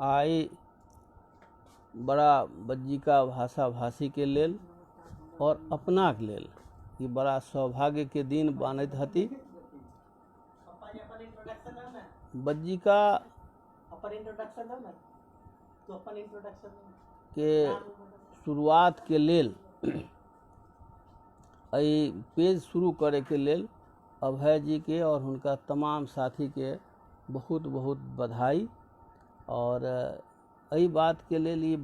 आइ बड़ा बज्जिका भाषा भाषी के लेल और अपना के लेल ये बड़ा सौभाग्य के दिन मानैत हती। बज्जिका के शुरुआत के लेल पेज शुरू करे के लेल अभय जी के और उनका तमाम साथी के बहुत बहुत बधाई। और यही बात के लिए ये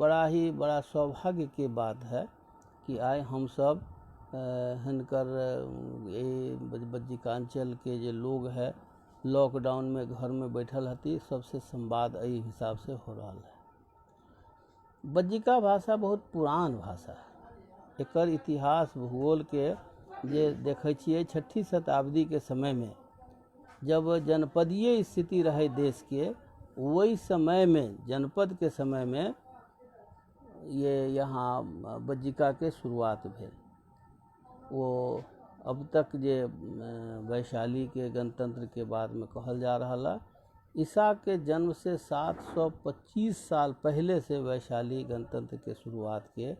बड़ा सौभाग्य के बात है कि आइ हम सब हिनकर बज्जिकांचल के जे लोग है लॉकडाउन में घर में बैठल हती, सबसे संवाद यही हिसाब से हो रहा है। बज्जिका भाषा बहुत पुरान भाषा है। एकर इतिहास भूगोल के जे देखे छिए 6ठी शताब्दी के समय में जब जनपदीय स्थिति रहे देश के, वही समय में जनपद के समय में ये यहाँ बज्जिका के शुरुआत भेल। वो अब तक जे वैशाली के गणतंत्र के बाद में कहल जा रहा है, ईसा के जन्म से 725 साल पहले से वैशाली गणतंत्र के शुरुआत के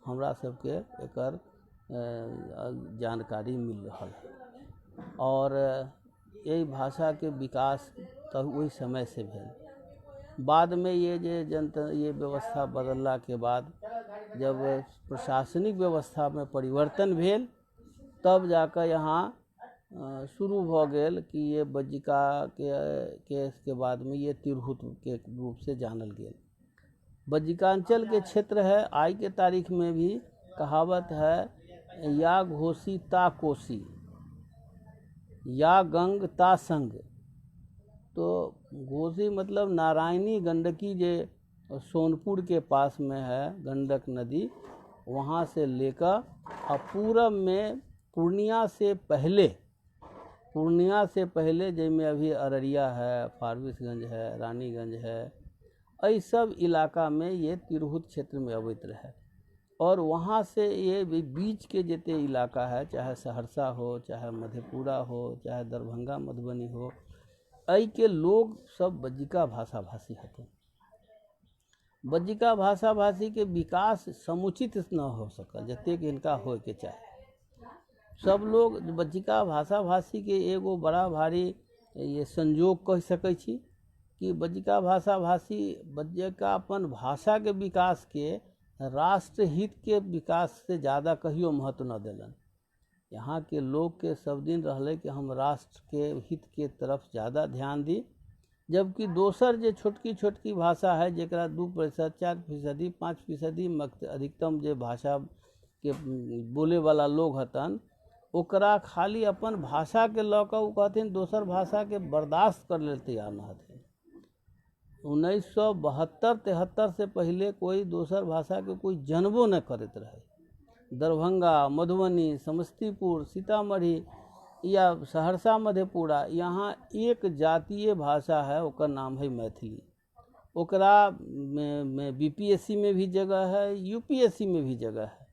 हमरा सबके एकर जानकारी मिल रहा है। और यही भाषा के विकास तब वही समय से भेल। बाद में ये व्यवस्था बदलला के बाद जब प्रशासनिक व्यवस्था में परिवर्तन भेल, तब जाकर यहाँ शुरू हो गेल कि ये बज्जिका के बाद में ये तिरहुत के रूप से जानल गेल। बज्जिकांचल के क्षेत्र है। आज के तारीख में भी कहावत है, या घोसी ता कोसी, या गंग ता संग। तो घोसी मतलब नारायणी गंडकी जे सोनपुर के पास में है गंडक नदी, वहाँ से लेकर और पूरब में पूर्णिया से पहले जिसमें अभी अररिया है, फारबिसगंज है, रानीगंज है, ये सब इलाका में ये तिरहुत क्षेत्र में अवैत रहे। और वहाँ से ये बीच के जिते इलाका है, चाहे सहरसा हो, चाहे मधेपुरा हो, चाहे दरभंगा मधुबनी हो, ऐ के लोग सब बज्जिका भाषा भाषी हथिन। बज्जिका भाषा भाषी के विकास समुचित न हो सकल जतेक इनका होय के चाहे। सब लोग बज्जिका भाषा भाषी के एगो बड़ा भारी ये संयोग कह सकै छी कि बज्जिका भाषा भाषी बज्जिका अपन भाषा के विकास के राष्ट्र हित के विकास से ज़्यादा कहियो महत्व न दिलन। यहाँ के लोग के सब दिन रहले कि हम राष्ट्र के हित के तरफ ज़्यादा ध्यान दी, जबकि दोसर जे छोटकी भाषा है जरा 2%, 4%, 5% अधिकतम जे भाषा के बोले वाला लोग हतन, ओकरा खाली अपन भाषा के लौक उ कहथिन दोसर भाषा के बर्दाश्त कर ले तैयार न हथिन। 1972-73 से पहले कोई दोसर भाषा के कोई जनबो न करत रहे। दरभंगा, मधुबनी, समस्तीपुर, सीतामढ़ी या सहरसा, मधेपुरा, यहाँ एक जातीय भाषा है, ओकर नाम है मैथिली। ओकरा में बीपीएससी में भी जगह है, यूपीएससी में भी जगह है,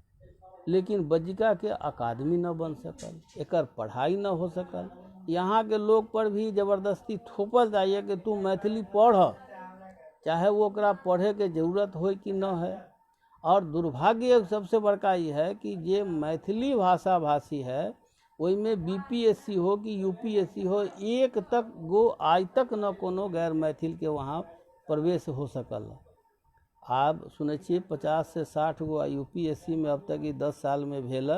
लेकिन बज्जिका के अकादमी न बन सकल, एकर पढ़ाई न हो सकल। यहाँ के लोग पर भी जबरदस्ती थोपल जाइए कि तू मैथिली पढ़, चाहे वो ओकरा पढ़े के जरूरत हो कि न है। और दुर्भाग्य सबसे बड़का ये है कि जे मैथिली भाषा भाषी है, में बीपीएससी हो कि यूपीएससी हो, एक तक गो आज तक न कोनो गैर मैथिल के वहाँ प्रवेश हो सकल। आप सुने छिए 50 से 60 गो यूपीएससी में अब तक 10 साल में भेल,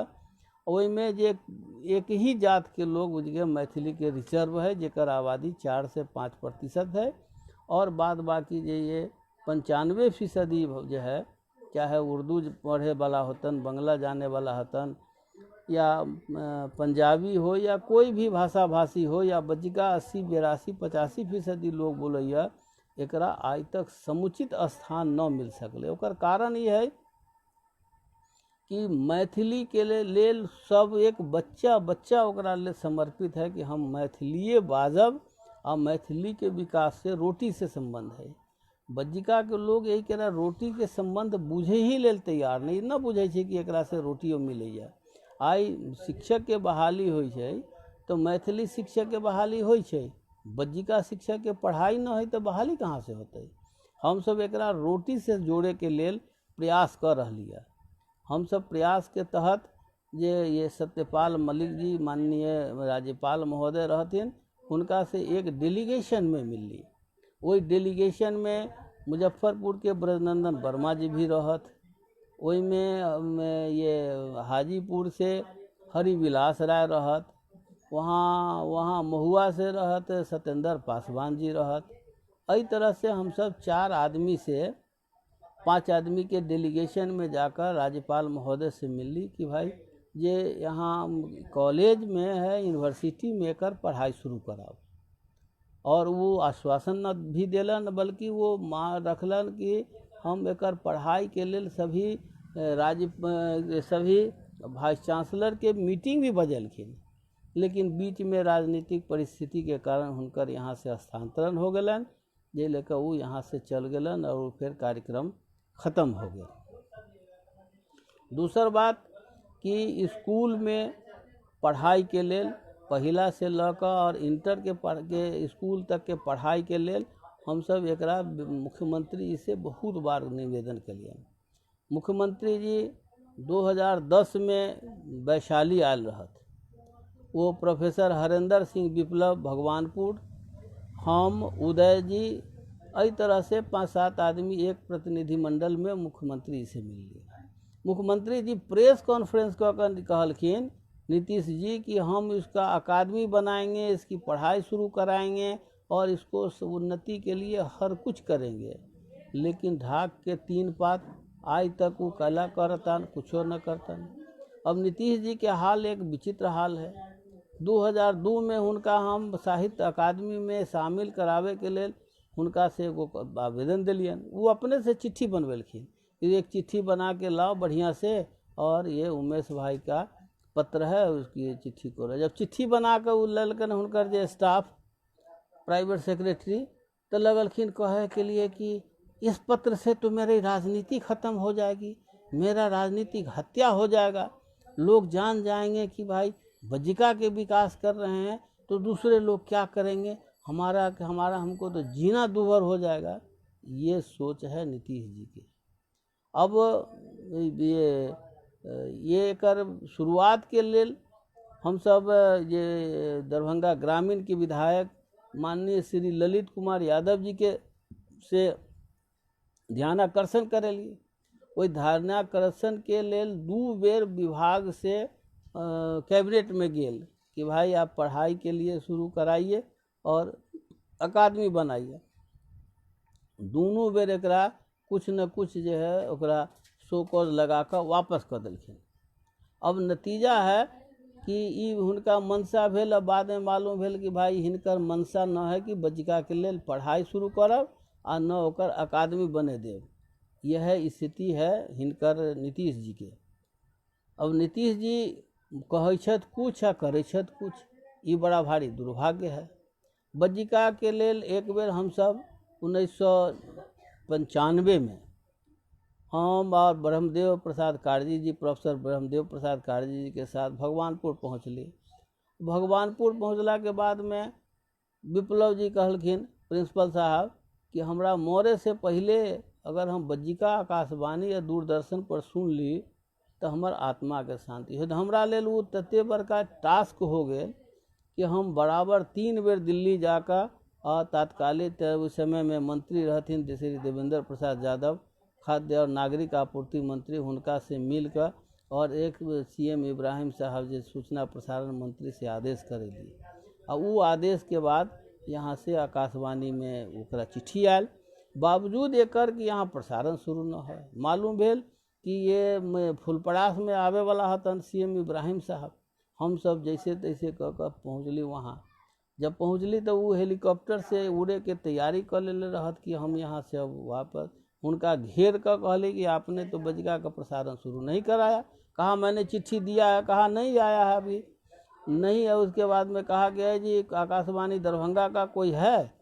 में जे एक ही जात के लोग बुझिए मैथिली के रिजर्व है, जेकर आबादी 4 से 5% है। और बाद बाकी जे ये 95% जो है, चाहे उर्दू पढ़े वाला होतन, बंगला जाने वाला होतन, या पंजाबी हो, या कोई भी भाषा भाषी हो, या बज्जिका 80, 82, 85% लोग बोलैया, एकरा आज तक समुचित स्थान न मिल सकले। ओकर कारण ये है कि मैथिली के लेल सब एक बच्चा ओकरा ले समर्पित है कि हम मैथिलीए बाजब, और मैथिली के विकास से रोटी से संबंध है। बज्जिका के लोग यही कह रोटी के संबंध बुझे ही लेल तैयार नहीं, न बुझे कि एकरा से रोटियो मिलैया। आई शिक्षक के बहाली होई छै तो मैथिली शिक्षक के बहाली होइ छै, बज्जिका शिक्षक के पढ़ाई न है तो बहाली कहाँ से होते। हम सब एकरा रोटी से जोड़े के लेल प्रयास कर रही है। हम सब प्रयास के तहत ये सत्यपाल मलिक जी माननीय राज्यपाल महोदय रहथिन, उनका से एक डेलीगेशन में मिली। वही डेलीगेशन में मुजफ्फरपुर के ब्रजनंदन वर्मा जी भी रहत, वही में ये हाजीपुर से हरिविलास राय रहत, वहाँ महुआ से रहत सत्येंद्र पासवान जी रहत। इस तरह से हम सब 4 आदमी से 5 आदमी के डेलीगेशन में जाकर राज्यपाल महोदय से मिली कि भाई ये यहाँ कॉलेज में है, यूनिवर्सिटी में कर पढ़ाई शुरू कराओ। और वो आश्वासन न भी दिलन, बल्कि वो रखलन कि हम एकर पढ़ाई के लेल सभी सभी वाइस चांसलर के मीटिंग भी बजलखिन, लेकिन बीच में राजनीतिक परिस्थिति के कारण हुनकर यहाँ से स्थानांतरण हो गलन, जे लेकर वो यहाँ से चल गलन और फिर कार्यक्रम खत्म हो गया। दूसर बात कि स्कूल में पढ़ाई के लेल पहिला से लकर और इंटर के स्कूल तक के पढ़ाई के लेल हम सब एकरा मुख्यमंत्री से बहुत बार निवेदन कलिए। मुख्यमंत्री जी 2010 में वैशाली आयल रहत, वो प्रोफेसर हरेंद्र सिंह विप्लव भगवानपुर, हम उदय जी, इस तरह से 5-7 आदमी एक प्रतिनिधिमंडल में मुख्यमंत्री से मिली। मुख्यमंत्री जी प्रेस कॉन्फ्रेंस कर कहलखिन नीतीश जी कि हम इसका अकादमी बनाएंगे, इसकी पढ़ाई शुरू कराएंगे और इसको उन्नति के लिए हर कुछ करेंगे। लेकिन ढाक के 3 पात आज तक वो कला करतन, कुछ न करतन। अब नीतीश जी के हाल एक विचित्र हाल है। 2002 में उनका हम साहित्य अकादमी में शामिल करावे के लेल उनका से एगो आवेदन दिलियन। वो अपने से चिट्ठी बनवेलखिन, एक चिट्ठी बना के लाओ बढ़िया से, और ये उमेश भाई का पत्र है, उसकी ये चिट्ठी को जब चिट्ठी बना कर उ ललकन हुनकर जे स्टाफ प्राइवेट सेक्रेटरी, तो लगलखिन कहे के लिए कि इस पत्र से तो मेरी राजनीति खत्म हो जाएगी, मेरा राजनीतिक हत्या हो जाएगा, लोग जान जाएंगे कि भाई बज्जिका के विकास कर रहे हैं तो दूसरे लोग क्या करेंगे, हमारा हमको तो जीना दूभर हो जाएगा। ये सोच है नीतीश जी की। अब ये कर शुरुआत के लेल हम सब ये दरभंगा ग्रामीण के विधायक माननीय श्री ललित कुमार यादव जी के से ध्यानाकर्षण करेलिए। वही ध्यानाकर्षण के लेल 2 बेर विभाग से कैबिनेट में गेल कि भाई आप पढ़ाई के लिए शुरू कराइए और अकादमी बनाइए। दोनों बेर एकरा कुछ न कुछ जो है ओकरा शो कॉज लगा कर वापस कर दिलखिन। अब नतीजा है कि ई हुनका मनसा भेल, बाद में मालूम भेल कि भाई हिनकर मनसा न है कि बज्जिका के लेल पढ़ाई शुरू करब आ न ओकर अकादमी बने देव। यह स्थिति है हिनकर नीतीश जी के। अब नीतीश जी कहै छथि कुछ आ करै छथि कुछ, ई बड़ा भारी दुर्भाग्य है। बज्जिका के लेल एक बेर हम सब 1995 में हम और ब्रह्मदेव प्रसाद कारजी जी, प्रोफेसर ब्रह्मदेव प्रसाद कारजी जी के साथ भगवानपुर पहुँचली। भगवानपुर पहुँचला के बाद में विप्लव जी कहलखिन प्रिंसिपल साहब कि हमरा मरे से पहले अगर हम बज्जिका आकाशवाणी या दूरदर्शन पर सुन ली तो हमार आत्मा के शांति हो। तो हमरा लेल वो तते बड़का टास्क हो गए कि हम बराबर 3 बेर दिल्ली जाकर और तात्कालिक उस समय में मंत्री रहथिन श्री देवेंद्र प्रसाद यादव, खाद्य और नागरिक आपूर्ति मंत्री, उनका से मिलकर और एक CM इब्राहिम साहब जो सूचना प्रसारण मंत्री से आदेश करेली। और वो आदेश के बाद यहाँ से आकाशवाणी में ओकरा चिट्ठी आयल, बावजूद एकर कि यहाँ प्रसारण शुरू न हो। मालूम भेल कि ये फुलपड़ास में आवे वाला हतन CM इब्राहिम साहब। हम सब जैसे तैसे कह कर पहुँचली वहाँ। जब पहुँचली तो वो हेलीकॉप्टर से उड़े के तैयारी कर ले रहत कि हम यहाँ से अब वापस। उनका घेर कर कहले कि आपने तो बज्जिका का प्रसारण शुरू नहीं कराया। कहा मैंने चिट्ठी दिया है, कहा नहीं आया है अभी नहीं है। उसके बाद में कहा गया जी आकाशवाणी दरभंगा का कोई है,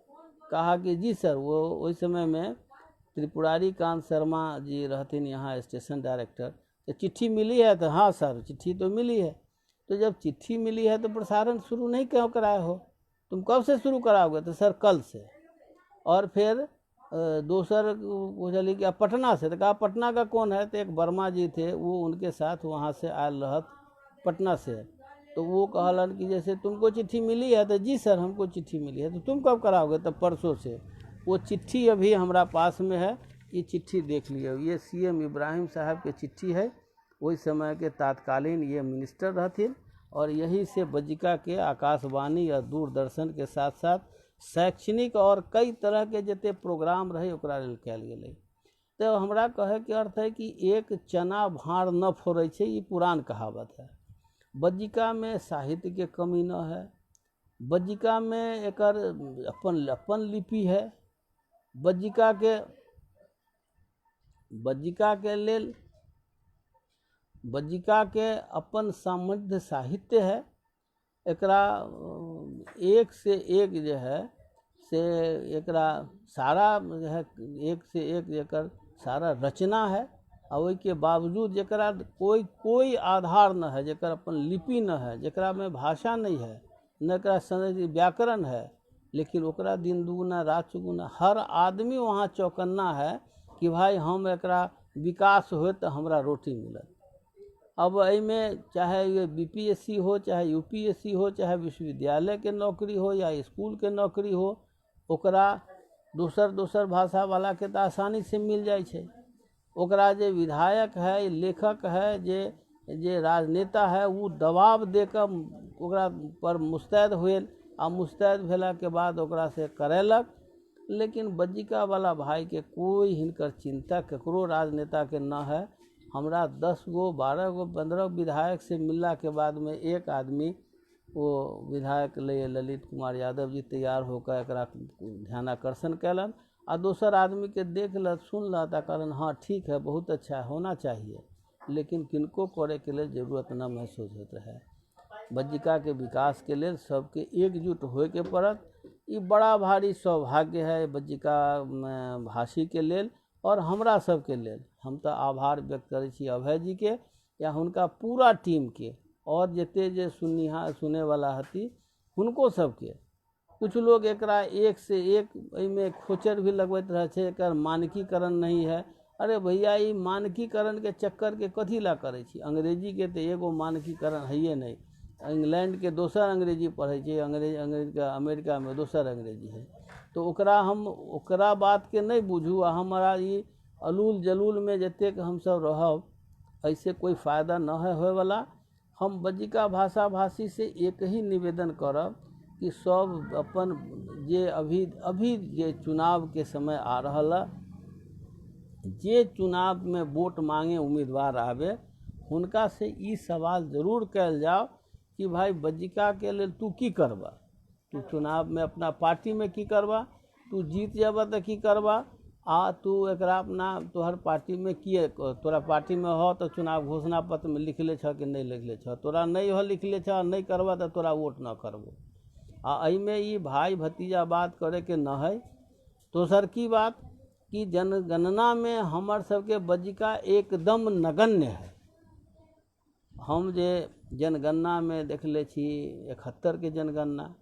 कहा कि जी सर। वो उस समय में त्रिपुरारी कांत शर्मा जी रहते यहाँ स्टेशन डायरेक्टर। तो चिट्ठी मिली है? तो हाँ सर चिट्ठी तो मिली है। तो जब चिट्ठी मिली है तो प्रसारण शुरू नहीं क्यों कराए हो, तुम कब से शुरू कराओगे? तो सर कल से। और फिर दोसर पूछली कि पटना से, तो कहा पटना का कौन है? तो एक वर्मा जी थे, वो उनके साथ वहाँ से आयल रहत पटना से। तो वो कहलन कि जैसे तुमको चिट्ठी मिली है, तो जी सर हमको चिट्ठी मिली है। तो तुम कब कराओगे? तो परसों से। वो चिट्ठी अभी हमारा पास में है, ये चिट्ठी देख लियो, ये CM इब्राहिम साहब के चिट्ठी है, वही समय के तत्कालीन ये मिनिस्टर रहथिन। और यही से बज्जिका के आकाशवाणी या दूरदर्शन के साथ साथ शैक्षणिक और कई तरह के जते प्रोग्राम रहे ओकरा लेल कयल गेलै। तो हमरा कहे के अर्थ है कि एक चना भाँड़ न फोड़ै छै, ये पुरान कहावत है। बज्जिका में साहित्य के कमी न है, बज्जिका में एकर अपन लिपि है, बज्जिका के लेल बज्जिका के अपन समृद्ध साहित्य है। एकरा एक से एक जो है से एकरा सारा जो है एक से एक एकर सारा रचना है। और के बावजूद जरा कोई आधार न है, जकर अपन लिपि न है, जकरा में भाषा नहीं है, न व्याकरण है, लेकिन ओकरा दिन दुगुना रात चौगुना हर आदमी वहाँ चौकन्ना है कि भाई हम एकरा विकास हो तो हमरा रोटी मिलत। अब में चाहे ये BPSC हो, चाहे UPSC हो, चाहे विश्वविद्यालय के नौकरी हो या स्कूल के नौकरी हो, ओकरा दोसर भाषा वाला के तो आसानी से मिल जाए छे। ओकरा जे विधायक है, लेखक है, जे राजनेता है, वो दबाव देकर ओकरा पर मुस्तैद हुए, आ मुस्तैद भेला के बाद ओकरा से करेलक। लेकिन बज्जिका वाला भाई के कोई हिनकर चिंता ककरो राजनेता के न है। हमरा 10 गो 12 गो 15 विधायक से मिलला के बाद में एक आदमी वो विधायक ललित कुमार यादव जी तैयार होकर एकरा ध्यानाकर्षण कैलन, आ दोसर आदमी के देख ल सुन ल ता कहलन हाँ ठीक है, बहुत अच्छा होना चाहिए, लेकिन किनको करे के लिए जरूरत न महसूस होता है। बज्जिका के विकास के लिए सबके एकजुट होए के पड़त। ये बड़ा भारी सौभाग्य है बज्जिका भाषी के लेल और हमरा सबके लेल। हम तो आभार व्यक्त करै छी अभय जी के या हुनका पूरा टीम के, और जते जे सुने वाला हती हुनको सबके। कुछ लोग एकरा एक से एक में खोचर भी लगबैत रहे छे, एकर मानकीकरण नहीं है। अरे भैया ये मानकीकरण के चक्कर के कथी ला करे छी? अंग्रेजी के तो एगो मानकीकरण है नहीं। इंग्लैंड के दोसर अंग्रेजी पढ़े छे, अमेरिका में दोसर अंग्रेजी है। तो ओकरा बात के नहीं बुझू। हमारा ये अलूल जलूल में जते हम सब रहब, ऐसे कोई फायदा न है होए वाला। हम बज्जिका भाषा भाषी से एक ही निवेदन करब कि सब अपन जे अभी जे चुनाव के समय आ रहा, जे चुनाव में वोट मांगे उम्मीदवार आवे, हुनका से ई सवाल जरूर कैल जाओ कि भाई बज्जिका के लिए तू की करबा, तू चुनाव में अपना पार्टी में की करबा, तू जीत जाबा तो की करबा, आ तू एकरा अपना तोहर पार्टी में किए, तोरा पार्टी में हो तो चुनाव घोषणा पत्र में लिख ले छ कि नहीं लिख ले छ, तोरा नहीं हो लिख ले छ नहीं करबा तो तोरा वोट न करबो। आ में ये भाई भतीजा बात करे के न है। दोसर की बात कि जनगणना में हमर सबके बज्जिका एकदम नगण्य है। हम जे जनगणना में देख ले छी 71 के जनगणना,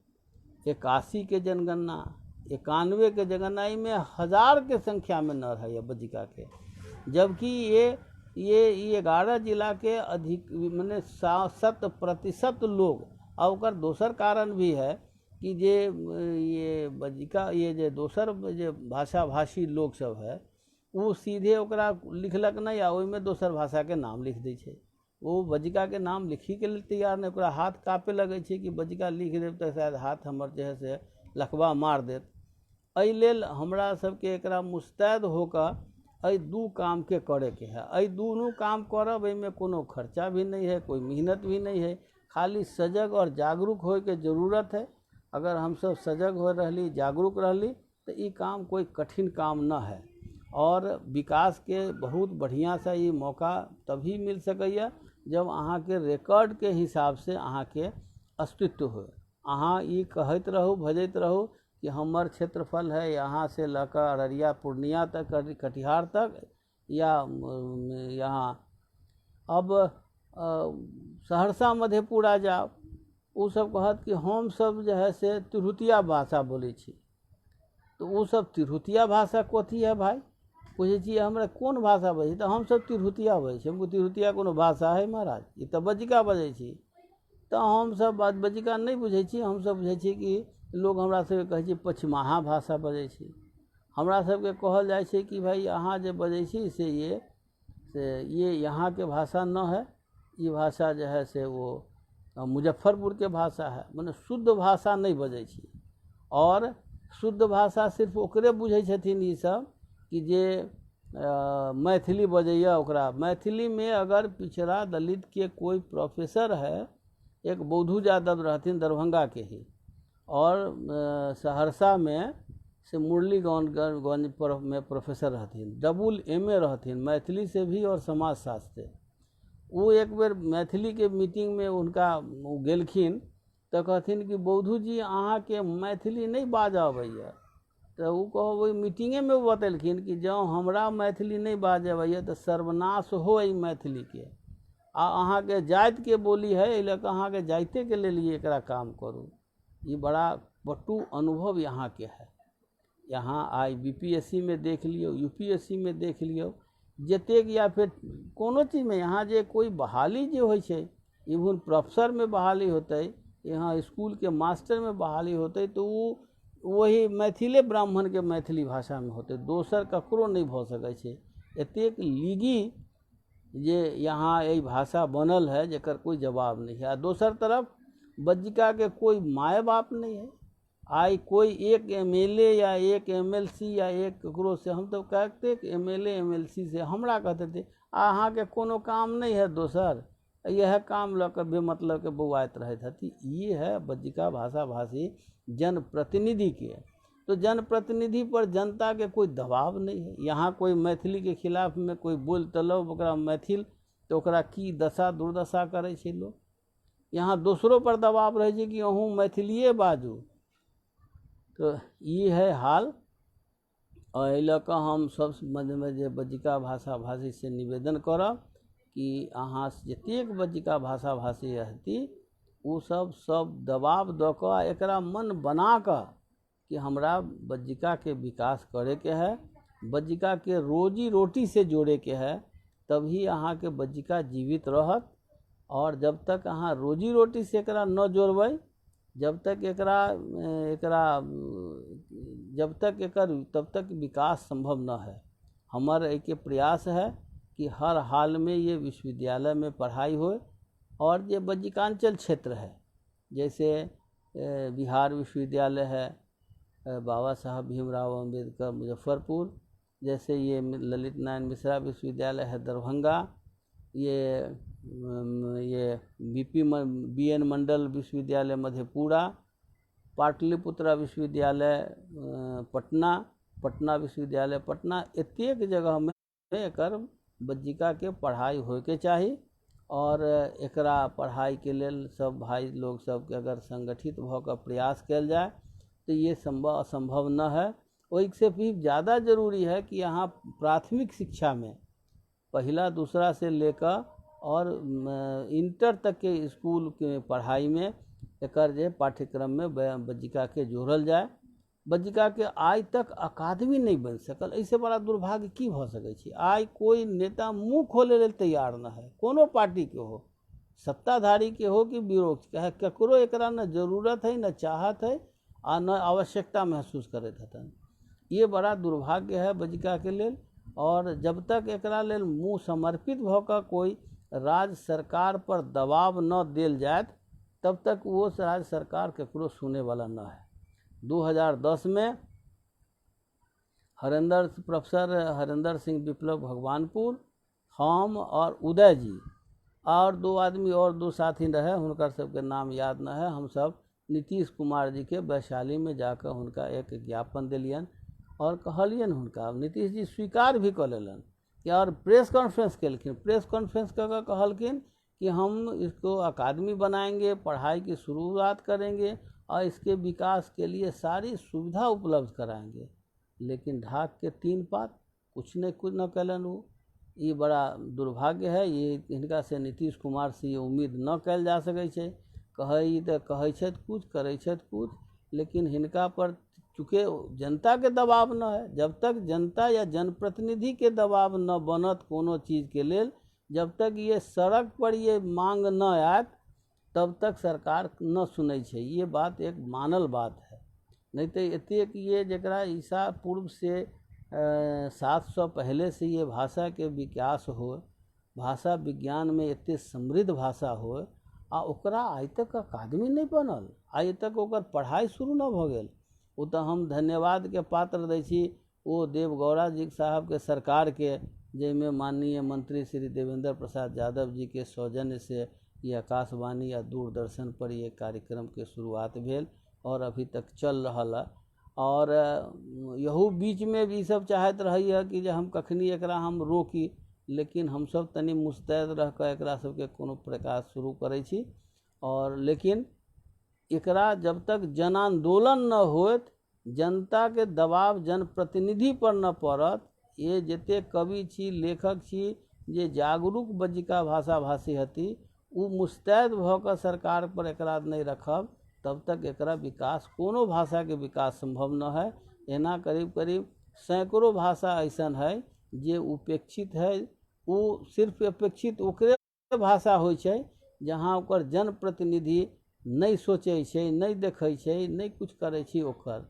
81 के जनगणना, 91 के जनगणना में 1000 के संख्या में न रहे बज्जिका के, जबकि ये 11 जिला के अधिक मैंने 100% लोग। और दोसर कारण भी है कि ये बज्जिका ये जे दोसर जे भाषा भाषी लोग सब है, वो सीधे ओकरा लिखलक नहीं, आ ओहिमे दोसर भाषा के नाम लिख दै छै। वो बज्जिका के नाम लिखी के लिए तैयार नहीं, ओकरा हाथ कापे लगे छै कि बज्जिका लिख देव तो शायद हाथ हमर जे है से लखबा मार देत। एहि लेल हमरा सबके एकरा मुस्तैद होकर एहि दू काम के करे के है। एहि दोनों काम करब, एहिमे कोनो खर्चा भी नहीं है, कोई मेहनत भी नहीं है, खाली सजग और जागरूक होए के जरूरत है। अगर हम सब सजग हो रहली, जागरूक रहली, तो ये काम कोई कठिन काम न है। और विकास के बहुत बढ़िया सा ये मौका तभी मिल सकैया जब अहाँ के रिकॉर्ड के हिसाब से अहाँ के अस्तित्व हो। अहाँ ये कहते रहो, भजत रहो कि हमार क्षेत्रफल है यहाँ से लकर अररिया पूर्णिया तक, कटिहार तक, या यहाँ अब सहरसा मधेपुरा जाओ, वो सब कहत कि हम सब जो है से तिरहुतिया भाषा बोले छी। तो वो सब तिरहुतिया भाषा कथी है भाई, पूछे छी हमरा कोन भाषा बजे, तो हम सब तिरहुतिया बजे छी। हमको तिरहुतिया कोनो भाषा है महाराज, ये तो बज्जिका बजे छी। तो हम सब बात बज्जिका नहीं बुझे छी, हम सब बुझे छी कि लोग हमरा सबके कहे छी पछिमाहा भाषा बजे छी। हमरा सबके कहल जाए छै कि भाई अहाँ जे बजे छी से ये यहाँ के भाषा न है, ये भाषा जो है से वो मुजफ्फरपुर के भाषा है। माने शुद्ध भाषा नहीं बजे छी। और शुद्ध भाषा सिर्फ ओकरे बुझे छथिन ई सब कि जे मैथिली बजैया ओकरा। मैथिली में अगर पिछड़ा दलित के कोई प्रोफेसर है, एक बौद्धू यादव रहथिन दरभंगा के ही, और सहरसा में से मुरलीगंज में प्रोफेसर रहथिन, डबल MA रहथिन मैथिली से भी और समाजशास्त्र से। वो एक बेर मैथिली के मीटिंग में उनका गेलखिन तो कहथिन कि बौद्धू जी अहाँ के मैथिली नहीं बाज अबैया। तो वो कहो वही मीटिंगे में वो बतेलखिन कि जो हमरा मैथिली नहीं बाज अबैया तो सर्वनाश हो मैथिली के, आ अहाँ के जाति के बोली है, एहि अहाँ के जाइते के लिए एकरा काम करू। ये बड़ा बटू अनुभव यहाँ के है। यहाँ आई BPSC में देख लियो, UPSC में देख लियो, जतेक या फिर कोनो चीज में यहाँ जे कोई बहाली जो होइ छै, इवन प्रोफेसर में बहाली होते, यहाँ स्कूल के मास्टर में बहाली होते, तो वो वही मैथिले ब्राह्मण के मैथिली भाषा में होते, दोसर ककरो नहीं भ सकै छै। एतेक लीगी जे यहाँ यही भाषा बनल है जेकर कोई जवाब नहीं है। दोसर तरफ बज्जिका के कोई माय बाप नहीं है। आई कोई एक MLA या एक MLC या एक ककरो से, हम तो कहते MLA MLC से हमरा कहते थे अहाँ के कोनो काम नहीं है दोसर, यह काम लऽ के बेमतलब के बौआइत रहत हती। ये है बज्जिका भाषा भाषी जनप्रतिनिधि के। तो जनप्रतिनिधि पर जनता के कोई दबाव नहीं है। यहाँ कोई मैथिली के खिलाफ में कोई बोल तलब ओकरा मैथिल, तो ओकरा की दशा दुर्दशा करे छै लोग। यहाँ दूसरों पर दबाव रहे छै कि अहूँ मैथिलिए बाजू। तो ये है हाल। और एहि लऽ कऽ हम सब मध्यमे जे बज्जिका भाषा भाषी से निवेदन करब कि अहाँ जतेक बज्जिका भाषा भाषी रहती वो सब दबाव दऽ कऽ एकरा मन बना कऽ कि हमरा बज्जिका के विकास करे के है, बज्जिका के रोजी रोटी से जोड़े के है, तभी अहाँ के बज्जिका जीवित रहत। और जब तक अहाँ रोजी रोटी से एकरा न जोड़बै, जब तक तब तक विकास संभव न है। हमार एक प्रयास है कि हर हाल में ये विश्वविद्यालय में पढ़ाई हो। और ये बज्जिकांचल क्षेत्र है, जैसे बिहार विश्वविद्यालय है, बाबा साहब भीमराव अम्बेडकर मुजफ्फरपुर, जैसे ये ललित नारायण मिश्रा विश्वविद्यालय है दरभंगा, ये BN मंडल विश्वविद्यालय मधेपुरा, पाटलिपुत्रा विश्वविद्यालय पटना विश्वविद्यालय पटना, एतेक जगह में एकर बज्जिका के पढ़ाई होय के चाही। और एकरा पढ़ाई के लेल सब भाई लोग सबके अगर संगठित भऽ कऽ प्रयास कयल जाए तो ये असंभव न है। ओहि से भी ज़्यादा जरूरी है कि यहाँ प्राथमिक शिक्षा में पहला दूसरा से लेकर और इंटर तक के स्कूल के पढ़ाई में एकर जे पाठ्यक्रम में बज्जिका के जोड़ल जाए। बज्जिका के आज तक अकादमी नहीं बन सकल, ऐसे बड़ा दुर्भाग्य की भ सकै छै। आज कोई नेता मुंह खोले लेल तैयार न है, कोनो पार्टी के हो, सत्ताधारी के हो कि विरोध के, ककरो एकरा न जरूरत है, न चाहत है, आ न आवश्यकता महसूस करत हतन। ये बड़ा दुर्भाग्य है बज्जिका के लेल। और जब तक एकरा लेल मुँह समर्पित भ कऽ कोई राज्य सरकार पर दबाव न देल जाए, तब तक वो राज्य सरकार ककरो सुने वाला न है। 2010 में प्रोफेसर हरेंद्र सिंह विप्लव भगवानपुर, हम और उदय जी और दो आदमी और दो साथी रहे, हुनकर सबके नाम याद न है, हम सब नीतीश कुमार जी के वैशाली में जाकर हुनका एक ज्ञापन दिलियन और कहलियन हुनका। नीतीश जी स्वीकार भी कर लेलन कि और प्रेस कॉन्फ्रेंस केलखिन। प्रेस कॉन्फ्रेंस कर कहलखिन कि हम इसको अकादमी बनाएंगे, पढ़ाई की शुरुआत करेंगे और इसके विकास के लिए सारी सुविधा उपलब्ध कराएंगे। लेकिन ढाक के 3 पात कुछ न कलन। वो ये बड़ा दुर्भाग्य है। ये हिनका से नीतीश कुमार से ये उम्मीद न कल जा सकै छै। कहै छथि कुछ, करै छथि कुछ, लेकिन हिनका पर चूँकि जनता के दबाव न है, जब तक जनता या जनप्रतिनिधि के दबाव न बनत कोनो चीज के लेल, जब तक ये सड़क पर ये मांग न आयत, तब तक सरकार न सुनै छै। ये बात एक मानल बात है। नहीं तो एतेक ये जरा ईसा पूर्व से 700 पहले से ये भाषा के विकास हो, भाषा विज्ञान में एते समृद्ध भाषा हो, आ ओकरा आइ तक अकादमी नहीं बनल, आइ तक ओकर पढ़ाई शुरू न भ गेल। वो तो हम धन्यवाद के पात्र दै छी वो देवगौड़ा जी साहब के सरकार के, जैमें माननीय मंत्री श्री देवेंद्र प्रसाद यादव जी के सौजन्य से ये आकाशवाणी या दूरदर्शन पर ये कार्यक्रम के शुरुआत भेल और अभी तक चल रहा है। और यहू बीच में भी सब चाहत रही है कि हम कखनी एकरा हम रोकी, लेकिन हम सब तनी मुस्तैद रह कर एकरा सबके कोनो प्रकार शुरू करै छी। और लेकिन एकरा जब तक जन आंदोलन न होत, जनता के दबाव जनप्रतिनिधि पर न पड़त, ये जते कवि छी, लेखक छी, जे जागरूक बज्जिका भाषा भाषी हती, उ मुस्तैद भ क सरकार पर एकरा नहीं रखब, तब तक एकरा विकास, कोनो भाषा के विकास संभव न है। एना करीब करीब सैकड़ों भाषा ऐसा है जे उपेक्षित है। वो सिर्फ अपेक्षित ओकरे भाषा होइ छै जहाँ ओकर जनप्रतिनिधि नहीं सोचे छै, नहीं देखे छै, नहीं कुछ करे छै ओकर।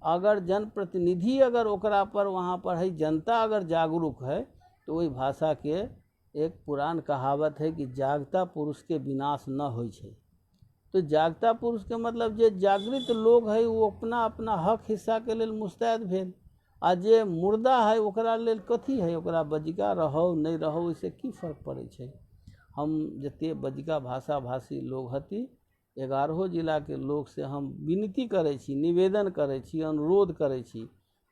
अगर जनप्रतिनिधि अगर ओकरा पर वहाँ पर है, जनता अगर जागरूक है, तो वही भाषा के एक पुरान कहावत है कि जागता पुरुष के विनाश न होइ छै। तो जागता पुरुष के मतलब जे जागृत लोग है वो अपना अपना हक हिस्सा के लेल मुस्तैद भेल, आ जे मुर्दा है ओकरा लेल कथी है, ओकरा बज्जिका रहो नहीं रहो इससे की फर्क पड़े छै। हम जते बज्जिका भाषा भाषी लोग हती 11 जिला के लोग से हम विनती करे छी, निवेदन करे छी, अनुरोध करे छी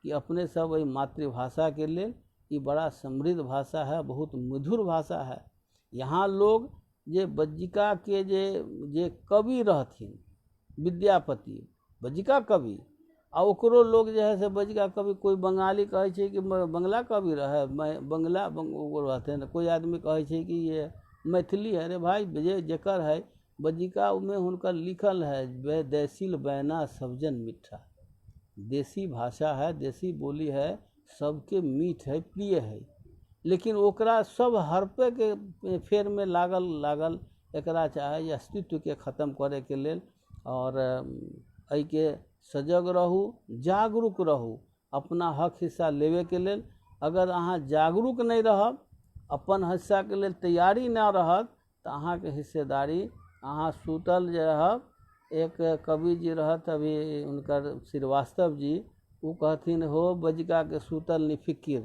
कि अपने सब वही मातृभाषा के लेल, ये बड़ा समृद्ध भाषा है, बहुत मधुर भाषा है। यहाँ लोग जे बज्जिका के जे कवि रहथिन, विद्यापति बज्जिका कवि, आ ओकरो लोग जे है से बज्जिका कवि, कोई बंगाली कहे छै कि बंगला कवि रहे, बंगला रहते हैं, कोई आदमी कहे छै कि ये मैथिली है। अरे भाई जे जेकर है बज्जिका में हुनकर लिखल है, वे देसिल बैना सबजन मीठा, देसी भाषा है, देसी बोली है, सबके मीठ है, प्रिय है। लेकिन ओकरा सब हरपे के फेर में लागल एकरा चाहे अस्तित्व के खत्म करे के लेल। और एहि के सजग रहू, जागरूक रहू, अपना हक हिस्सा लेवे के लेल। अगर अहाँ जागरूक नहीं रहब, अपन हिस्सा के लेल तैयारी न रहत, तो अहाँ के हिस्सेदारी अहाँ सुतल जे रहब। एक कवि जी रहत अभी उनकर श्रीवास्तव जी, वो कहथिन हो बज्जिका के सुतल निफिकिर।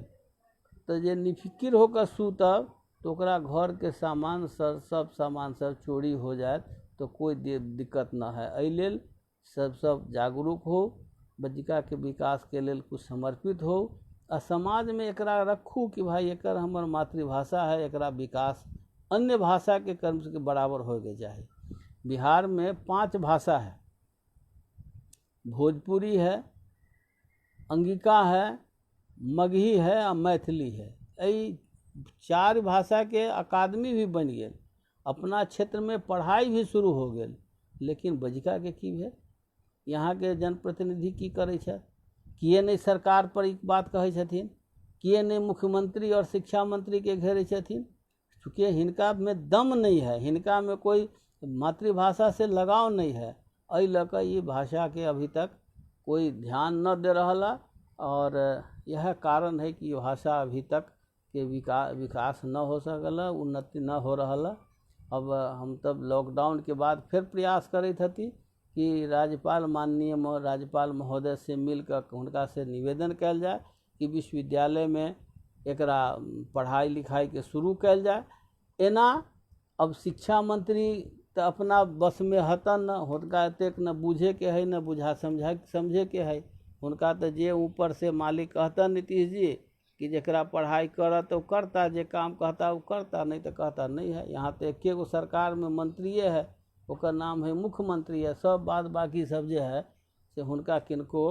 तो जे निफिकिर होकर सुतब तो ओकरा घर के सामान सब सामान सब चोरी हो जाए तो कोई दिक्कत न है। एहि लेल सब जागरूक हो, बज्जिका के विकास के लेल कुछ समर्पित हो, आ समाज में एकरा रखू कि भाई एकर हमर मातृभाषा है, एकरा विकास अन्य भाषा के कर्म के बराबर हो के चाही। बिहार में 5 भाषा है, भोजपुरी है, अंगिका है, मगही है और मैथिली है। यही 4 भाषा के अकादमी भी बन गए, अपना क्षेत्र में पढ़ाई भी शुरू हो गए। लेकिन बज्जिका के की भेल, यहाँ के जनप्रतिनिधि की करे छथि, किए नहीं सरकार पर एक बात कहे छथिन, किए नहीं मुख्यमंत्री और शिक्षा मंत्री के घेरे छथिन। चूँकि हिनका में दम नहीं है, हिनका में कोई मातृभाषा से लगाव नहीं है, एहि लऽ ये भाषा के अभी तक कोई ध्यान न दे रहा। और यह कारण है कि ये भाषा अभी तक के विकास न हो सकल, उन्नति न हो रहा। अब हम तब लॉकडाउन के बाद फिर प्रयास करे थी कि राज्यपाल माननीय राज्यपाल महोदय से मिलकर उनका से निवेदन कल जाए कि विश्वविद्यालय में एकरा पढ़ाई लिखाई के शुरू कल जाए। एना अब शिक्षा मंत्री तो अपना बस में हतन न, हुनका एतेक न बूझे के है न बुझा समझे के है। उनका तो जे ऊपर से मालिक कहता नीतीश जी कि जरा पढ़ाई कर तो करता, जे काम कहता वो करता, नहीं तो कहता नहीं है। यहाँ तो एक गो सरकार में मंत्रिये है, ओकर नाम है मुख्यमंत्री है। सब बाद बाकी सब जे है से हुनका किनको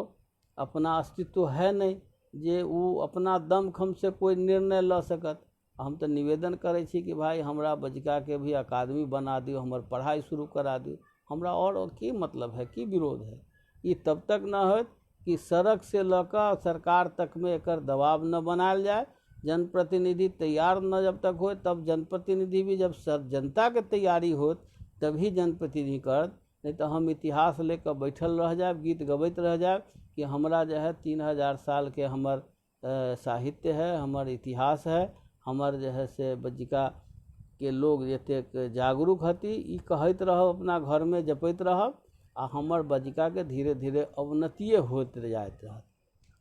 अपना अस्तित्व है नहीं, जे वो अपना दमखम से कोई निर्णय ल सकत। हम तो निवेदन करै छी कि भाई हमरा बजिका के भी अकादमी बना दियो, हमर पढ़ाई शुरू करा दियो। हमरा और की मतलब है, की विरोध है। ये तब तक न हो कि सड़क से लकर सरकार तक में एकर दबाव न बनायल जाए, जनप्रतिनिधि तैयार न जब तक हो, तब जनप्रतिनिधि भी जब जनता के तैयारी हो तभी जनप्रतिनिधि कर। नहीं तो हम इतिहास लेकर बैठल रह जाए, गीत गबैत रह जाए कि हमरा जो है 3000 साल के हमर साहित्य है, हमर इतिहास है, हमर जो है से बज्जिका के लोग जतेक जागरूक हती ई कहैत रहब, अपना घर में जपैत रहब, आ हमर बज्जिका के धीरे धीरे अवनतिये होत जाइत रहत।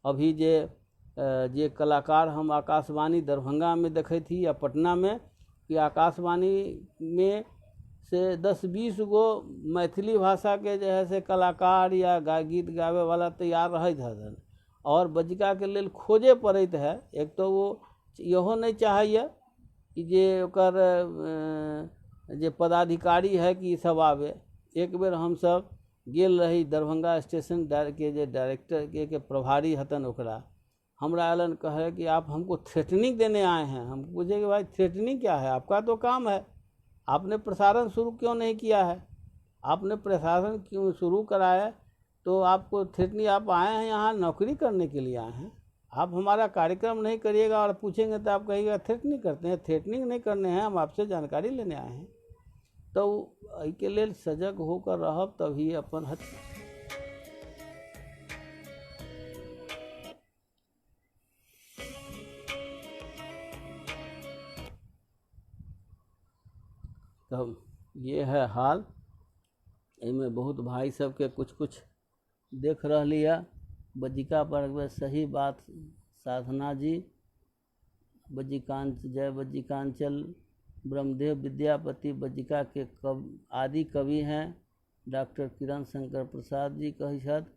अभी जे कलाकार हम आकाशवाणी दरभंगा में देखै थी या पटना में, कि आकाशवाणी में से 10-20 गो मैथिली भाषा के जो है से कलाकार या गीत गावे वाला तैयार रहत हन, और बज्जिका के लेल खोजे पड़ैत है। एक तो वो इहो नहीं चाहिए कि जे ओकर जे पदाधिकारी है कि सब आवे। एक बेर हम सब गेल रही दरभंगा स्टेशन के जे डायरेक्टर के प्रभारी हतन, ओकरा हमरा एलन कहे कि आप हमको थ्रेटनिंग देने आए हैं। हम पूछे कि भाई थ्रेटनिंग क्या है, आपका तो काम है, आपने प्रसारण शुरू क्यों नहीं किया है? आपने प्रसारण क्यों शुरू कराया तो आपको थ्रेटनिंग, आप आए हैं यहाँ नौकरी करने के लिए आए हैं, आप हमारा कार्यक्रम नहीं करिएगा और पूछेंगे तो आप कहिएगा थ्रेटनिंग करते हैं। थ्रेटनिंग नहीं करने हैं, हम आपसे जानकारी लेने आए हैं। तो के लेल सजग होकर रहब तभी अपन हत। तब ये है हाल। इनमें बहुत भाई सब के कुछ कुछ देख रही है। बज्जिका पर सही बात साधना जी, जय बज्जिकांचल ब्रह्मदेव विद्यापति बज्जिका के आदि कवि हैं। डॉक्टर किरण शंकर प्रसाद जी कही छथि,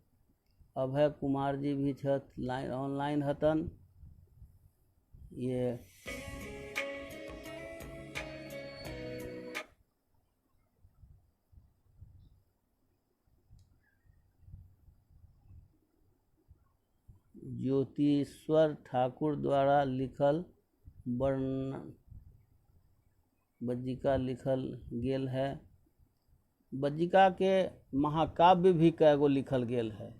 अभय कुमार जी भी छथि, ऑनलाइन हतन। ये ज्योतिश्वर ठाकुर द्वारा लिखल वर्णन बज्जिका लिखल गेल है। बज्जिका के महाकाव्य भी कईगो लिखल गेल है।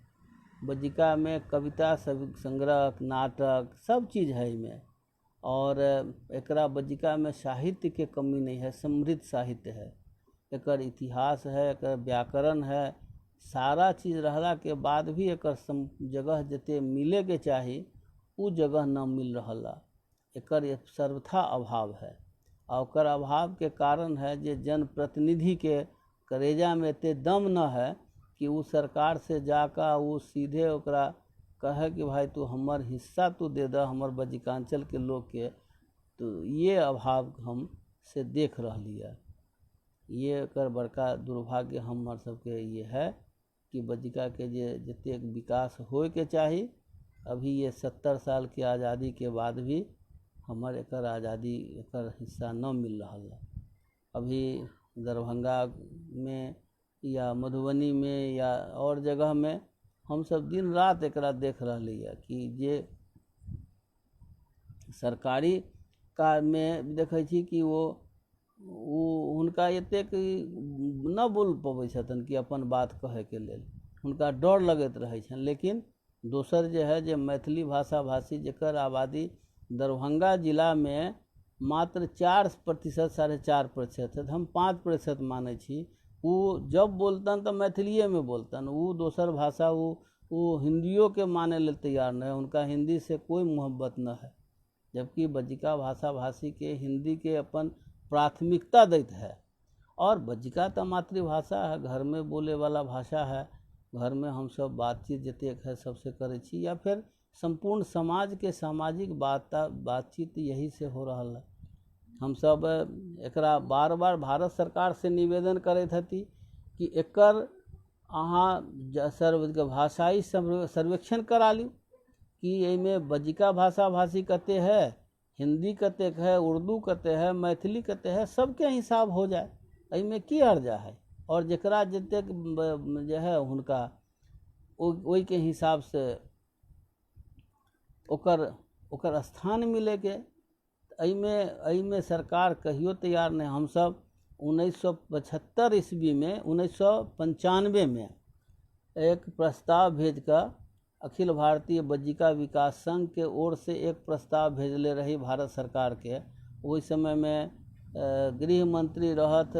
बज्जिका में कविता संग्रह, नाटक सब चीज़ है इनमें। और एकरा बज्जिका में साहित्य के कमी नहीं है, समृद्ध साहित्य है। एकर इतिहास है, एकर व्याकरण है, सारा चीज़ रहला के बाद भी एकर जगह जते मिले के चाही उ जगह न मिल रहा। एकर सर्वथा अभाव है। और ओकर अभाव के कारण है जे जनप्रतिनिधि के करेजा में एते दम न है कि वो सरकार से जाकर वो सीधे ओकरा कहे कि भाई तू हमर हिस्सा तू दे द हमर बज्जिकांचल के लोग के। तो ये अभाव हम से देख रही है। ये एकर बड़का दुर्भाग्य हमर सबके ये है कि बज्जिका के जतेक विकास होए के चाही, अभी ये 70 साल की आज़ादी के बाद भी हमर एकर आज़ादी एकर हिस्सा न मिल रहा है। अभी दरभंगा में या मधुबनी में या और जगह में हम सब दिन रात एकरा देख रही है कि जे सरकारी कार में देखे छी कि वो हुनका एतेक न बोल पबै छथन कि अपन बात कहे के लेल, हुनका डर लगैत रहै छन। लेकिन दोसर जे है जे मैथिली भाषा भाषी जेकर आबादी दरभंगा जिला में मात्र 4%, 4.5%, हम 5% माने छी। वो जब बोलतन तो मैथिलीये में बोलतन, वो दोसर भाषा वो हिंदियों के माने ले तैयार न है, उनका हिंदी से कोई मोहब्बत न है। जबकि बज्जिका भाषा भाषी के हिंदी के अपन प्राथमिकता देते है। और बज्जिका तो मातृभाषा है, घर में बोले वाला भाषा है। घर में हम सब बातचीत जतेक है सबसे करे छी, या फिर संपूर्ण समाज के सामाजिक बातचीत यही से हो रहा है। हम सब एकरा बार बार भारत सरकार से निवेदन करैत हती कि एकर अहाँ भाषाई सर्वेक्षण करा ली कि एमे बज्जिका भाषा भाषी कते है, हिंदी कते है, उर्दू कते है, मैथिली कते है, सबके हिसाब हो जाए। एमे की अर्जा है। और जकरा जतेक जे है हुनका ओई के हिसाब से ओकर स्थान मिले के। एहिमे सरकार कहियो तैयार नहीं। हम सब 1975 ईस्वी में 1995 में एक प्रस्ताव भेज कर अखिल भारतीय बज्जिका विकास संघ के ओर से एक प्रस्ताव भेजले रही भारत सरकार के। ओहि समय में गृह मंत्री रहत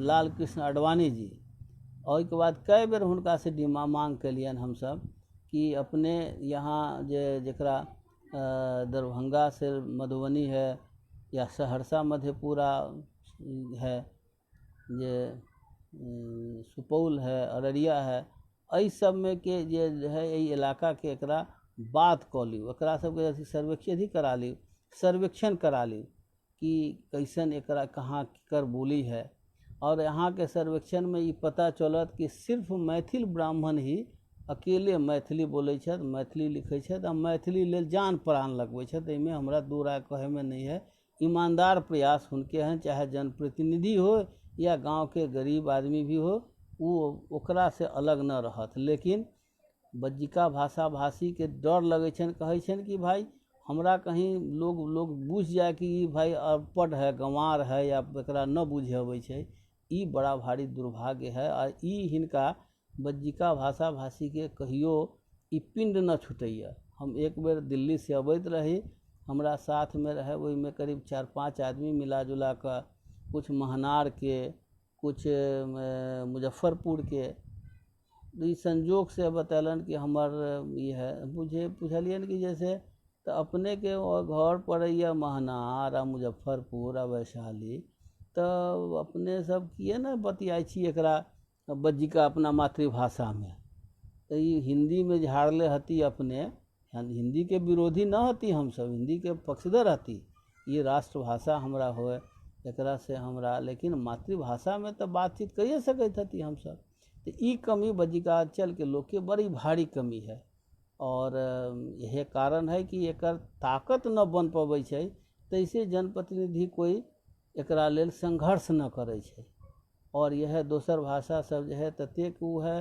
लाल कृष्ण आडवाणी जी। और के बाद कई बेर हुनका से मांग कलियन हम सब कि अपने यहाँ जकरा दरभंगा से मधुबनी है या सहरसा मधेपुरा है, जे सुपौल है, अररिया है, एहि सब में के जे है इलाका के एकरा बात कऽ ली, एकरा सबके सर्वेक्षण करा ली कि कैसन एकरा कहाँ केकर बोली है। और यहाँ के सर्वेक्षण में ये पता चलत कि सिर्फ मैथिल ब्राह्मण ही अकेले मैथिली बोले छथि, मैथिली लिखे छथि आ मैथिली लेल जान प्राण लगबै छथि। एहिमे हमरा दू राय कहे में नहीं है। ईमानदार प्रयास उनके हैं, चाहे जनप्रतिनिधि हो या गांव के गरीब आदमी भी हो, वो ओकरा से अलग न रहत। लेकिन बज्जिका भाषा भाषी के डर लगे छन, कहे छन कि भाई हमरा कहीं लोग बुझ जाए कि भाई अनपढ़ है, गंवार है या एकरा न बुझे अबै छै। ई बड़ा भारी दुर्भाग्य है। और ई हिनका बज्जिका भाषा भाषी के कहियो ई पिंड न छूटैया। हम एक बेर दिल्ली से अबैत रही, हमरा साथ में रहे, ओहि में करीब 4-5 आदमी मिला जुला कर, कुछ महनार के, कुछ मुजफ्फरपुर के। ई संजोग से बतैलन कि हमर ये है, मुझे पूछलियन कि जैसे तो अपने के घर पड़ैया महनार आ मुजफ्फरपुर आ वैशाली, तो अपने सब किए न बतियाई छी एकरा बज्जिका अपना मातृभाषा में। तो ये हिंदी में झाड़ले हती, अपने हिंदी के विरोधी न हती, हम सब हिंदी के पक्षधर हती। ये राष्ट्रभाषा हमरा होए एकरा से हमरा, लेकिन मातृभाषा में तो बातचीत करिए सकते हती हम सब। तो ई कमी बज्जिकांचल के लोग के बड़ी भारी कमी है। और यह कारण है कि एकर ताकत न बन पबै छै, तैसे जनप्रतिनिधि कोई एकरा लेल संघर्ष न करे छै। और यह दोसर भाषा सब जो है ततेक वो है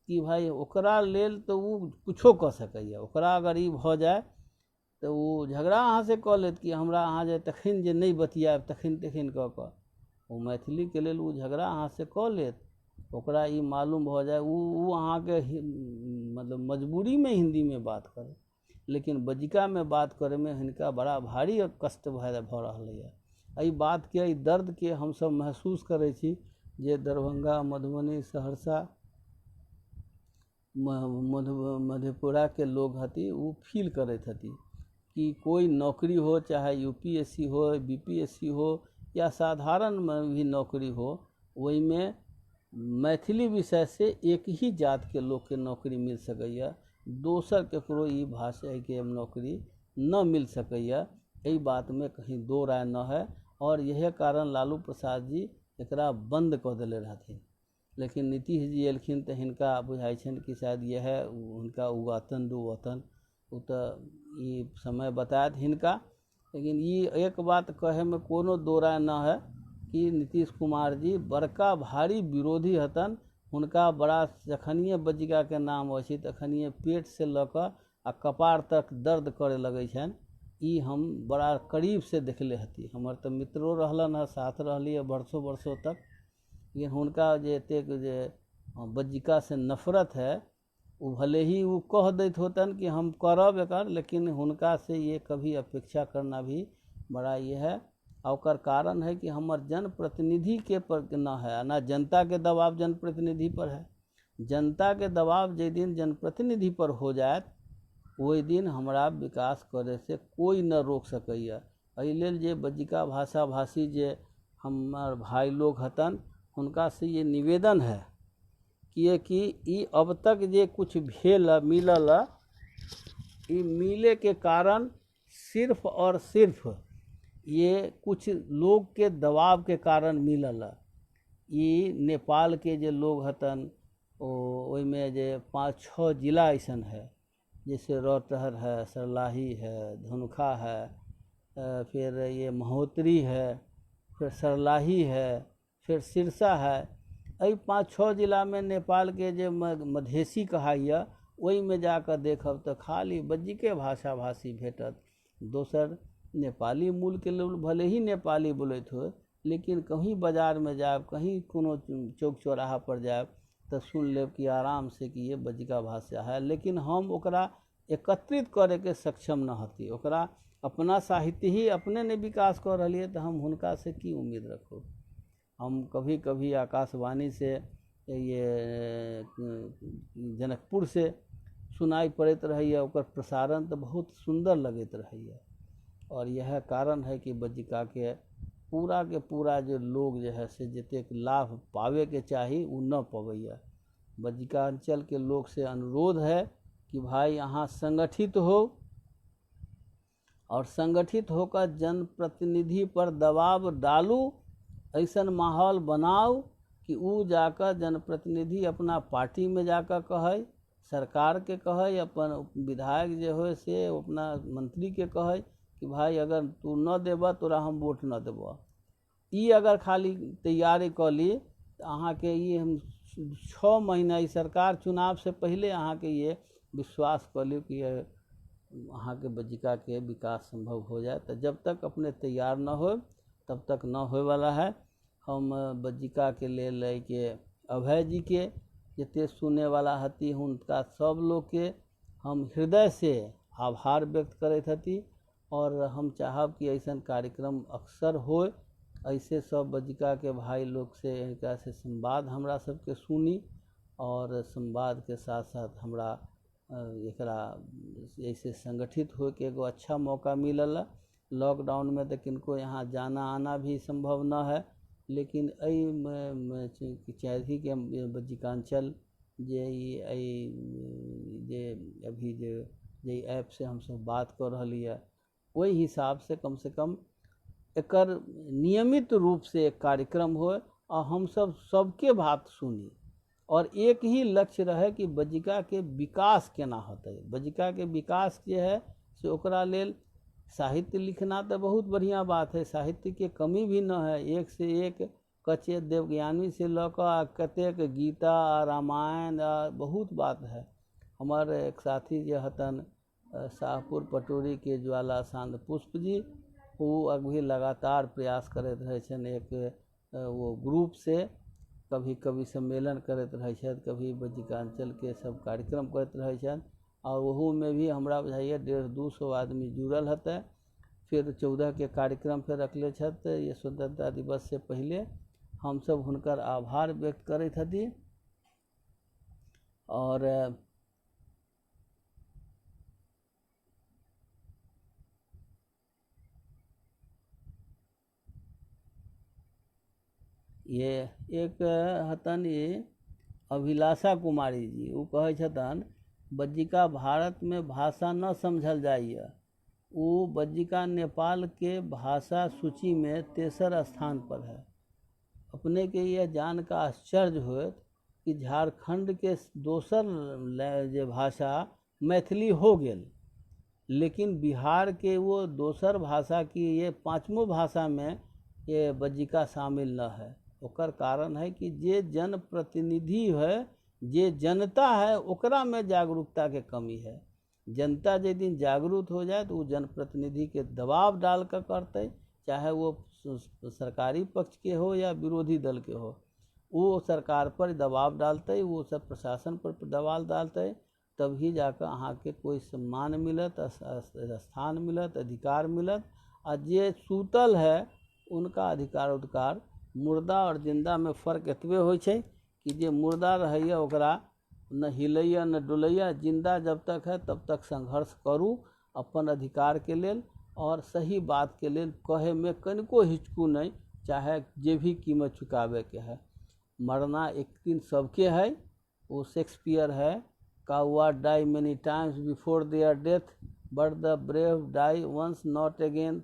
कि भाई ओकरा लेल तो वो कुछो कर सकैया। ओकरा अगर ई भ जाए तो वो झगड़ा अहाँ से कऽ लेत कि हमरा अहाँ जे तखन जे नहीं बतियाब तखन कऽ कऽ, वो मैथिली के लेल वो झगड़ा अहाँ से कऽ लेत। ओकरा ई मालूम भ जाए, वो अहाँ के मतलब मजबूरी में हिंदी में बात करे। लेकिन बज्जिका में बात करे में हिनका बड़ा भारी कष्ट भ रहल है। एहि बात के, दर्द के हम सब महसूस करे छी, जे दरभंगा, मधुबनी, सहरसा, मधेपुरा के लोग हती, वो फील करत हती कि कोई नौकरी हो, चाहे यूपीएससी हो, बीपीएससी हो या साधारण भी नौकरी हो, वही में मैथिली विषय से एक ही जात के लोग के नौकरी मिल सकैया। दोसर केकरो ई भाषा के नौकरी न मिल सकैया। एहि बात में कहीं दो राय न है। और यह कारण लालू प्रसाद जी एकरा बंद कऽ देले रहथिन। लेकिन नीतीश जी एलखिन तो हिनका बुझाई छन कि शायद यह उनका उगातन दुवतन, वो तो ये समय बतायत हिनका। लेकिन ये एक बात कहे में कोनो दो राय न है कि नीतीश कुमार जी बड़का भारी विरोधी हतन। हुनका बड़ा जखनिए बज्जिका के नाम हो तखनिए पेट से लऽ आ कपार तक दर्द करे लगे छन। ई हम बड़ा करीब से देखले हती। हमर तो मित्रो रहलन है, साथ रहली वर्षों तक। लेकिन हुनका जे एतेक जे बज्जिका से नफरत है, वो भले ही वो कह दैत होतन कि हम करब एकर, लेकिन हुनका से ये कभी अपेक्षा करना भी बड़ा ये है। और कारण है कि हमार जनप्रतिनिधि के पर न है, ना जनता के दबाव जनप्रतिनिधि पर है। जनता के दबाव जे दिन जनप्रतिनिधि पर हो जाए, वही दिन हमरा विकास करे से कोई न रोक सकैया। एहि लेल जे बज्जिका भाषा भाषी जे हमार भाई लोग हतन, हुनका से ये निवेदन है कि ई अब तक जे कुछ भेल मिलल, ई मिले के कारण सिर्फ और सिर्फ ये कुछ लोग के दबाव के कारण मिलल। ये नेपाल के जे लोग हतन, ओहि में जे 5-6 जिला ऐसन है, जैसे रौतहट है, सरलाही है, धनुखा है, फिर ये महोत्तरी है, फिर सरलाही है, फिर सिरसा है। एहि 5-6 जिला में नेपाल के जे मधेसी कहाइया, वही में जाकर देखब तो खाली बज्जिके भाषा भाषी भेटत। दोसर नेपाली मूल के लोग भले ही नेपाली बोलत हो, लेकिन कहीं बाजार में जाए, कहीं कोनो चौक चौराहा पर जाए तो सुन लेब कि आराम से कि ये बज्जिका भाषा है, लेकिन हम ओकरा एकत्रित करे के सक्षम न हती। ओकरा अपना साहित्य ही अपने ने विकास कर रही है, तो हम हुनका से की उम्मीद रखो। हम कभी कभी आकाशवाणी से ये जनकपुर से सुनाई पड़त रही, ओकर प्रसारण तो बहुत सुंदर लगत रही है। और यह कारण है कि बज्जिका के पूरा जो लोग जो है से जतेक लाभ पावे के चाही वो न पवैया। बज्जिका अंचल के लोग से अनुरोध है कि भाई अहाँ संगठित हो और संगठित होकर जनप्रतिनिधि पर दबाव डालू, ऐसन माहौल बनाओ कि वो जाकर जनप्रतिनिधि अपना पार्टी में जाकर कहे, सरकार के कहे, अपन विधायक जो हो से अपना मंत्री के कहे कि भाई अगर तू न देबा तोरा हम वोट न देबा। ई अगर खाली तैयारी कर ली तो अहाँ के ये हम 6 महीना ई सरकार चुनाव से पहले अहाँ के ये विश्वास कर ली कि अहाँ के बज्जिका के विकास संभव हो जाए। तो जब तक अपने तैयार न हो तब तक न होए वाला है। हम बज्जिका के लेल के अभय जी के जते सुने वाला हती उनका सब लोग के हम हृदय से आभार व्यक्त करत हती। और हम चाहब कि ऐसा कार्यक्रम अक्सर हो, ऐसे सब बज्जिका के भाई लोग से इनका से संवाद हमरा सबके सुनी और संवाद के साथ साथ हमरा एकरा ऐसे संगठित हो के एगो अच्छा मौका मिलल। लॉकडाउन में तो किनको यहाँ जाना आना भी संभव न है, लेकिन चैधी के बज्जिकांचल जे अभी जे ऐप से हम सब बात कर रही है, वही हिसाब से कम एकर नियमित रूप से एक कार्यक्रम हो और हम सब सबके बात सुनी और एक ही लक्ष्य रहे कि बज्जिका के विकास केना होते। बज्जिका के विकास जे है से ओकरा लेल साहित्य लिखना तो बहुत बढ़िया बात है, साहित्य के कमी भी न है। एक से एक कचे देवज्ञानी से लकर कतेक गीता रामायण बहुत बात है। हमारे एक साथी जो हतन शाहपुर पटोरी के ज्वाला शांत पुष्प जी, वो अभी लगातार प्रयास करते रहे छन। एक वो ग्रुप से कभी कभी सम्मेलन करते रहे छन, कभी बज्जिकांचल के सब कार्यक्रम करते रहे छन और वहू में भी हमरा बुझाइए 150-200 आदमी जुड़ल हते। फिर 14 के कार्यक्रम फिर रखले छत। ये स्वतंत्रता दिवस से पहले हम सब हुनकर आभार व्यक्त करत हती। और ये एक हतन ये अभिलाषा कुमारी जी, वो कहे छतन बज्जिका भारत में भाषा न समझल जाइए। वो बज्जिका नेपाल के भाषा सूची में 3 स्थान पर है। अपने के यह जान का आश्चर्य हो कि झारखंड के दोसर जे भाषा मैथिली हो गेल, लेकिन बिहार के वो दोसर भाषा की ये 5वां भाषा में ये बज्जिका शामिल न है। ओकर कारण है कि जे जनप्रतिनिधि है, जे जनता है, ओकरा में जागरूकता के कमी है। जनता जे दिन जागरूक हो जाए तो वो जनप्रतिनिधि के दबाव डाल कर करते, चाहे वो सरकारी पक्ष के हो या विरोधी दल के हो। वो सरकार पर दबाव डालते, वो सब प्रशासन पर दबाव डालते, तभी जाकर अहाँ के कोई सम्मान मिलत, स्थान मिलत, अधिकार मिलत। आ जे सूतल है उनका अधिकार मुर्दा और जिंदा में फर्क एतबे हो कि जे मुर्दा रहिए ओकरा न हिलैया न डुलैया। जिंदा जब तक है तब तक संघर्ष करू अपन अधिकार के लेल और सही बात के लेल कहे में कनिको हिचकू नहीं, चाहे जे भी कीमत चुकावे के है। मरना एक दिन सबके है। वो शेक्सपियर है, काउआ die many times before their death but the brave die once not again.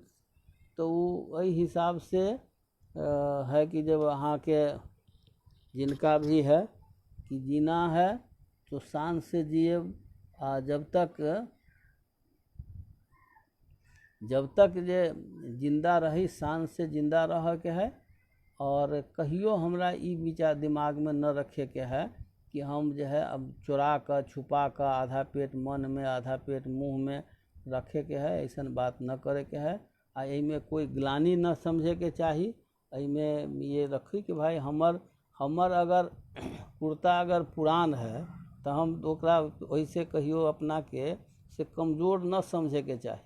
तो वही हिसाब से है कि जब अहाँ के जिनका भी है कि जीना है तो शान से जिए, जब तक जे जिंदा रही शान से जिंदा रह के है। और कहियो हमरा ई विचार दिमाग में न रखे के है कि हम जो है अब चुरा कर छुपा कर आधा पेट मन में आधा पेट मुंह में रखे के है, ऐसा बात न करे के है। आ एहिमे कोई ग्लानि न समझे के चाही। एहिमे ये रखी कि भाई हमर अगर कुर्ता अगर पुरान है तो हम ओकरा वैसे कहियो अपना के से कमज़ोर न समझे के चाही,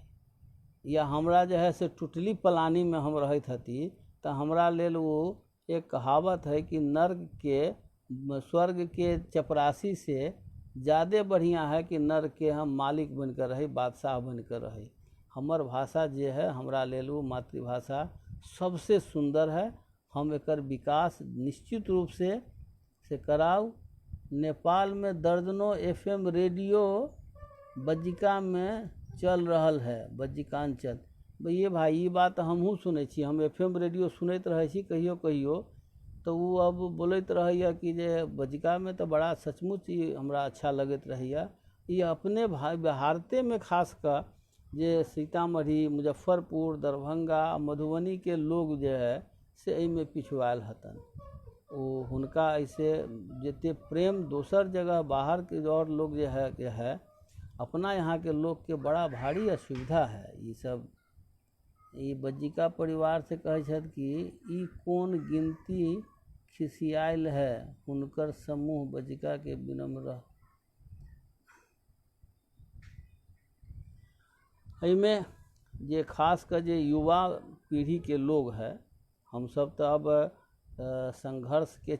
या हमरा जो है से टुटली पलानी में हम रहत हती तो हमरा लेल वो एक कहावत है कि नर्क के स्वर्ग के चपरासी से ज़्यादा बढ़िया है कि नर्क के हम मालिक बनकर रही, बादशाह बनकर रही। हमर भाषा जे है हमरा लेल वो मातृभाषा सबसे सुंदर है। हम एकर विकास निश्चित रूप से कराऊ। नेपाल में दर्जनों FM रेडियो बज्जिका में चल रहल है, बज्जिकांचल। ये भाई ये बात हमहूँ सुनै छी, हम FM रेडियो सुनैत रहै छी कहियो कहियो, तो वो अब बोलैत रहैया कि जे बज्जिका में तो बड़ा सचमुच ही हमरा अच्छा लगैत रहैया। ये अपने भारते में खास कर जे सीतामढ़ी, मुजफ्फरपुर, दरभंगा, मधुबनी के लोग जो है से एहिमे पिछुआल हतन। वो हुनका ऐसे जते प्रेम दोसर जगह बाहर के और लोग जो है अपना यहाँ के लोग के बड़ा भारी असुविधा है। ये सब ये बज्जिका परिवार से कहे छथि कि ई कोन गिनती खिसियाल है, हुनकर समूह बज्जिका के विनम्र। एहिमे जे खास कर जे युवा पीढ़ी के लोग है, हम सब तो अब संघर्ष के